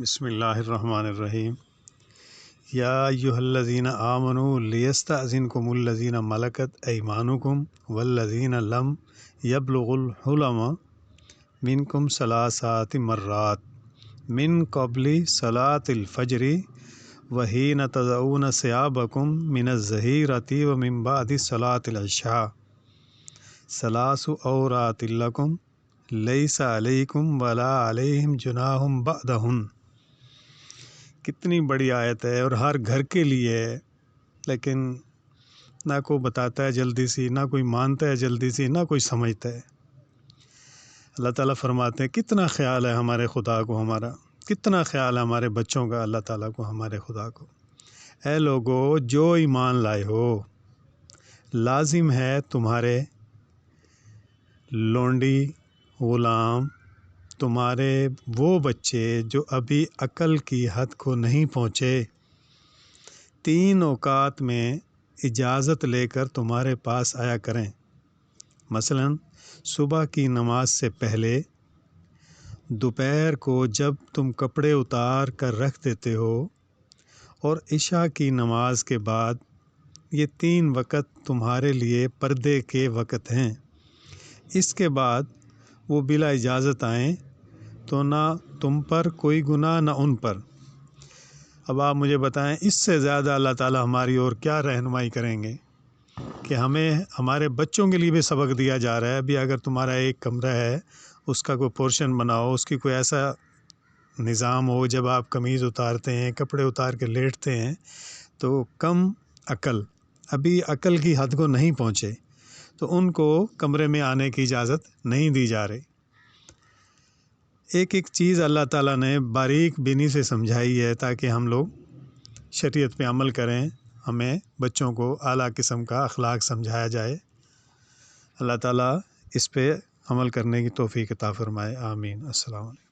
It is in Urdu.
بسم اللہ الرحمن الرحیم یا ایہا الذین آمنوا لیستأذنکم الذین ملکت ایمانکم والذین لم یبلغوا الحلم منکم ثلاث مرات من قبل صلاة الفجر وحین تضعون ثیابکم من الظہیرۃ ومن بعد صلاة العشاء ثلاث عورات لکم لیس علیکم ولا علیہم جناح بعدہن۔ کتنی بڑی آیت ہے اور ہر گھر کے لیے ہے، لیکن نہ کوئی بتاتا ہے جلدی سی، نہ کوئی مانتا ہے جلدی سی، نہ کوئی سمجھتا ہے۔ اللہ تعالیٰ فرماتے ہیں کتنا خیال ہے ہمارے خدا کو ہمارا، کتنا خیال ہے ہمارے بچوں کا اللہ تعالیٰ کو ہمارے خدا کو۔ اے لوگو جو ایمان لائے ہو، لازم ہے تمہارے لونڈی غلام، تمہارے وہ بچے جو ابھی عقل کی حد کو نہیں پہنچے، 3 اوقات میں اجازت لے کر تمہارے پاس آیا کریں۔ مثلا صبح کی نماز سے پہلے، دوپہر کو جب تم کپڑے اتار کر رکھ دیتے ہو، اور عشاء کی نماز کے بعد۔ یہ 3 وقت تمہارے لیے پردے کے وقت ہیں۔ اس کے بعد وہ بلا اجازت آئیں تو نہ تم پر کوئی گناہ نہ ان پر۔ اب آپ مجھے بتائیں اس سے زیادہ اللہ تعالیٰ ہماری اور کیا رہنمائی کریں گے کہ ہمیں ہمارے بچوں کے لیے بھی سبق دیا جا رہا ہے۔ ابھی اگر تمہارا ایک کمرہ ہے، اس کا کوئی پورشن بناؤ، اس کی کوئی ایسا نظام ہو جب آپ قمیض اتارتے ہیں، کپڑے اتار کے لیٹتے ہیں تو کم عقل، ابھی عقل کی حد کو نہیں پہنچے، تو ان کو کمرے میں آنے کی اجازت نہیں دی جا رہی۔ ایک ایک چیز اللہ تعالیٰ نے باریک بینی سے سمجھائی ہے تاکہ ہم لوگ شریعت پہ عمل کریں، ہمیں بچوں کو اعلیٰ قسم کا اخلاق سمجھایا جائے۔ اللہ تعالیٰ اس پہ عمل کرنے کی توفیق عطا فرمائے، آمین۔ السلام علیکم۔